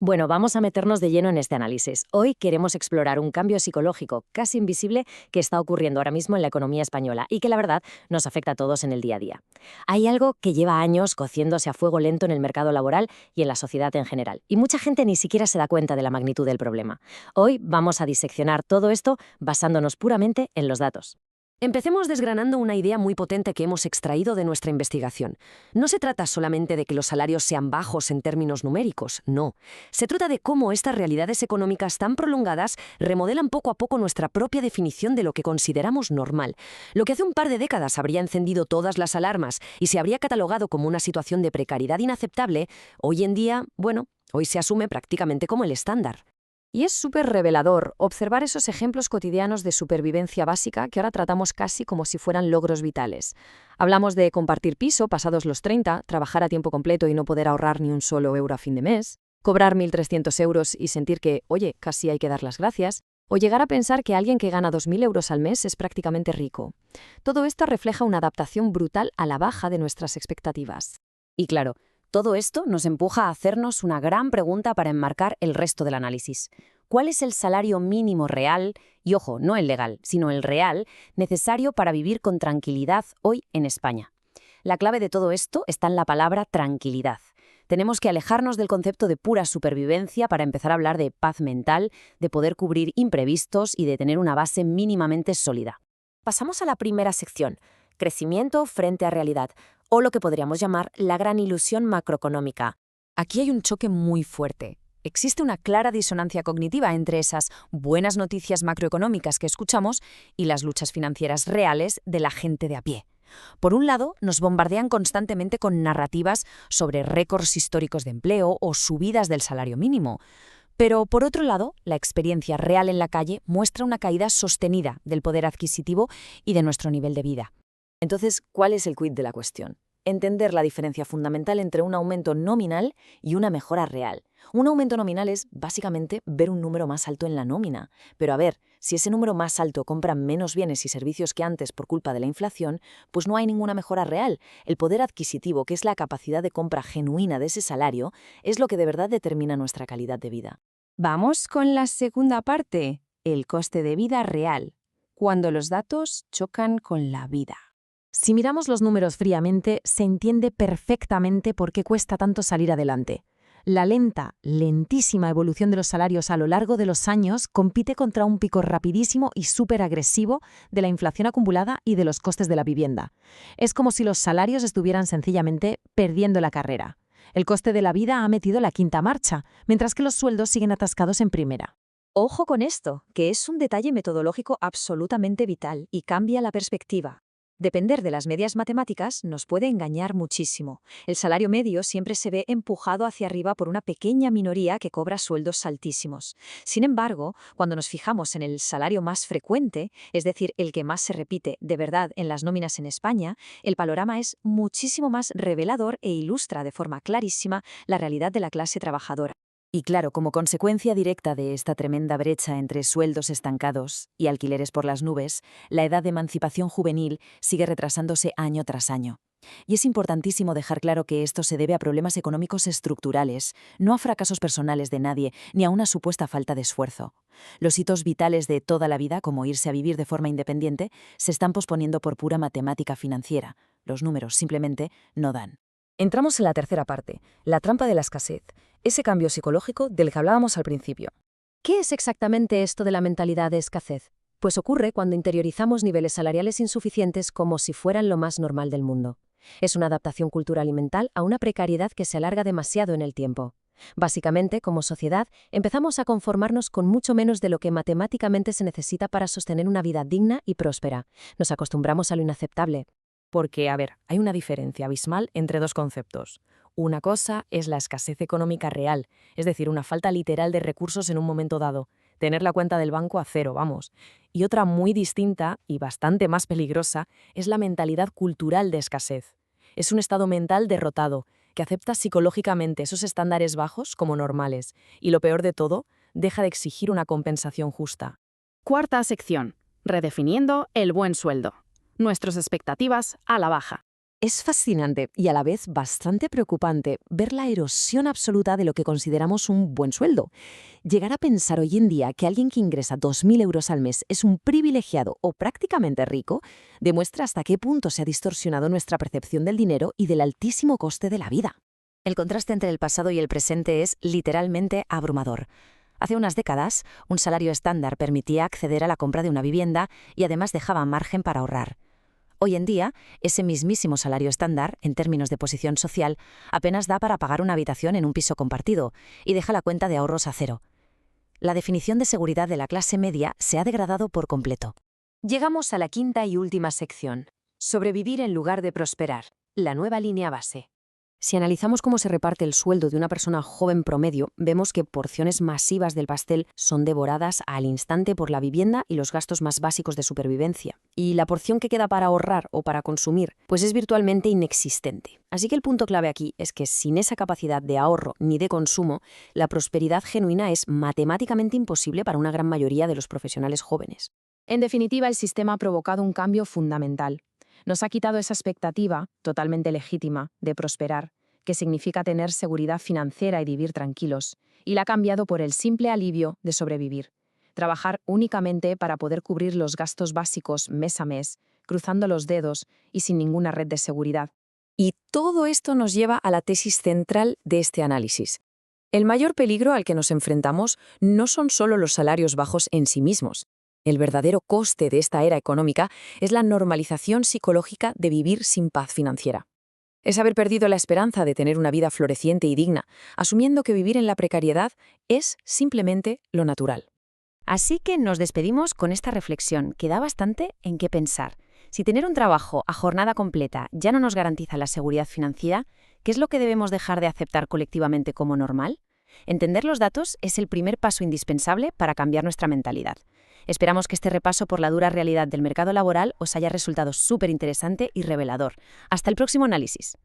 Bueno, vamos a meternos de lleno en este análisis. Hoy queremos explorar un cambio psicológico casi invisible que está ocurriendo ahora mismo en la economía española y que la verdad nos afecta a todos en el día a día. Hay algo que lleva años cociéndose a fuego lento en el mercado laboral y en la sociedad en general, y mucha gente ni siquiera se da cuenta de la magnitud del problema. Hoy vamos a diseccionar todo esto basándonos puramente en los datos. Empecemos desgranando una idea muy potente que hemos extraído de nuestra investigación. No se trata solamente de que los salarios sean bajos en términos numéricos, no. Se trata de cómo estas realidades económicas tan prolongadas remodelan poco a poco nuestra propia definición de lo que consideramos normal. Lo que hace un par de décadas habría encendido todas las alarmas y se habría catalogado como una situación de precariedad inaceptable, hoy en día, hoy se asume prácticamente como el estándar. Y es súper revelador observar esos ejemplos cotidianos de supervivencia básica que ahora tratamos casi como si fueran logros vitales. Hablamos de compartir piso pasados los 30, trabajar a tiempo completo y no poder ahorrar ni un solo euro a fin de mes, cobrar 1.300 euros y sentir que, oye, casi hay que dar las gracias, o llegar a pensar que alguien que gana 2.000 euros al mes es prácticamente rico. Todo esto refleja una adaptación brutal a la baja de nuestras expectativas. Y claro, todo esto nos empuja a hacernos una gran pregunta para enmarcar el resto del análisis. ¿Cuál es el salario mínimo real, y ojo, no el legal, sino el real, necesario para vivir con tranquilidad hoy en España? La clave de todo esto está en la palabra tranquilidad. Tenemos que alejarnos del concepto de pura supervivencia para empezar a hablar de paz mental, de poder cubrir imprevistos y de tener una base mínimamente sólida. Pasamos a la primera sección, crecimiento frente a realidad, o lo que podríamos llamar la gran ilusión macroeconómica. Aquí hay un choque muy fuerte. Existe una clara disonancia cognitiva entre esas buenas noticias macroeconómicas que escuchamos y las luchas financieras reales de la gente de a pie. Por un lado, nos bombardean constantemente con narrativas sobre récords históricos de empleo o subidas del salario mínimo. Pero, por otro lado, la experiencia real en la calle muestra una caída sostenida del poder adquisitivo y de nuestro nivel de vida. Entonces, ¿cuál es el quid de la cuestión? Entender la diferencia fundamental entre un aumento nominal y una mejora real. Un aumento nominal es, básicamente, ver un número más alto en la nómina. Pero a ver, si ese número más alto compra menos bienes y servicios que antes por culpa de la inflación, pues no hay ninguna mejora real. El poder adquisitivo, que es la capacidad de compra genuina de ese salario, es lo que de verdad determina nuestra calidad de vida. Vamos con la segunda parte, el coste de vida real, cuando los datos chocan con la vida. Si miramos los números fríamente, se entiende perfectamente por qué cuesta tanto salir adelante. La lentísima evolución de los salarios a lo largo de los años compite contra un pico rapidísimo y súper agresivo de la inflación acumulada y de los costes de la vivienda. Es como si los salarios estuvieran sencillamente perdiendo la carrera. El coste de la vida ha metido la quinta marcha, mientras que los sueldos siguen atascados en primera. Ojo con esto, que es un detalle metodológico absolutamente vital y cambia la perspectiva. Depender de las medias matemáticas nos puede engañar muchísimo. El salario medio siempre se ve empujado hacia arriba por una pequeña minoría que cobra sueldos altísimos. Sin embargo, cuando nos fijamos en el salario más frecuente, es decir, el que más se repite de verdad en las nóminas en España, el panorama es muchísimo más revelador e ilustra de forma clarísima la realidad de la clase trabajadora. Y claro, como consecuencia directa de esta tremenda brecha entre sueldos estancados y alquileres por las nubes, la edad de emancipación juvenil sigue retrasándose año tras año. Y es importantísimo dejar claro que esto se debe a problemas económicos estructurales, no a fracasos personales de nadie, ni a una supuesta falta de esfuerzo. Los hitos vitales de toda la vida, como irse a vivir de forma independiente, se están posponiendo por pura matemática financiera. Los números simplemente no dan. Entramos en la tercera parte, la trampa de la escasez, ese cambio psicológico del que hablábamos al principio. ¿Qué es exactamente esto de la mentalidad de escasez? Pues ocurre cuando interiorizamos niveles salariales insuficientes como si fueran lo más normal del mundo. Es una adaptación cultural y mental a una precariedad que se alarga demasiado en el tiempo. Básicamente, como sociedad, empezamos a conformarnos con mucho menos de lo que matemáticamente se necesita para sostener una vida digna y próspera. Nos acostumbramos a lo inaceptable. Porque, a ver, hay una diferencia abismal entre dos conceptos. Una cosa es la escasez económica real, es decir, una falta literal de recursos en un momento dado, tener la cuenta del banco a cero, vamos. Y otra muy distinta y bastante más peligrosa es la mentalidad cultural de escasez. Es un estado mental derrotado, que acepta psicológicamente esos estándares bajos como normales, y lo peor de todo, deja de exigir una compensación justa. Cuarta sección. Redefiniendo el buen sueldo. Nuestras expectativas a la baja. Es fascinante y a la vez bastante preocupante ver la erosión absoluta de lo que consideramos un buen sueldo. Llegar a pensar hoy en día que alguien que ingresa 2.000 euros al mes es un privilegiado o prácticamente rico demuestra hasta qué punto se ha distorsionado nuestra percepción del dinero y del altísimo coste de la vida. El contraste entre el pasado y el presente es literalmente abrumador. Hace unas décadas, un salario estándar permitía acceder a la compra de una vivienda y además dejaba margen para ahorrar. Hoy en día, ese mismísimo salario estándar, en términos de posición social, apenas da para pagar una habitación en un piso compartido y deja la cuenta de ahorros a cero. La definición de seguridad de la clase media se ha degradado por completo. Llegamos a la quinta y última sección. Sobrevivir en lugar de prosperar. La nueva línea base. Si analizamos cómo se reparte el sueldo de una persona joven promedio, vemos que porciones masivas del pastel son devoradas al instante por la vivienda y los gastos más básicos de supervivencia. Y la porción que queda para ahorrar o para consumir, pues es virtualmente inexistente. Así que el punto clave aquí es que sin esa capacidad de ahorro ni de consumo, la prosperidad genuina es matemáticamente imposible para una gran mayoría de los profesionales jóvenes. En definitiva, el sistema ha provocado un cambio fundamental. Nos ha quitado esa expectativa, totalmente legítima, de prosperar, que significa tener seguridad financiera y vivir tranquilos, y la ha cambiado por el simple alivio de sobrevivir. Trabajar únicamente para poder cubrir los gastos básicos mes a mes, cruzando los dedos y sin ninguna red de seguridad. Y todo esto nos lleva a la tesis central de este análisis. El mayor peligro al que nos enfrentamos no son solo los salarios bajos en sí mismos. El verdadero coste de esta era económica es la normalización psicológica de vivir sin paz financiera. Es haber perdido la esperanza de tener una vida floreciente y digna, asumiendo que vivir en la precariedad es simplemente lo natural. Así que nos despedimos con esta reflexión que da bastante en qué pensar. Si tener un trabajo a jornada completa ya no nos garantiza la seguridad financiera, ¿qué es lo que debemos dejar de aceptar colectivamente como normal? Entender los datos es el primer paso indispensable para cambiar nuestra mentalidad. Esperamos que este repaso por la dura realidad del mercado laboral os haya resultado súper interesante y revelador. Hasta el próximo análisis.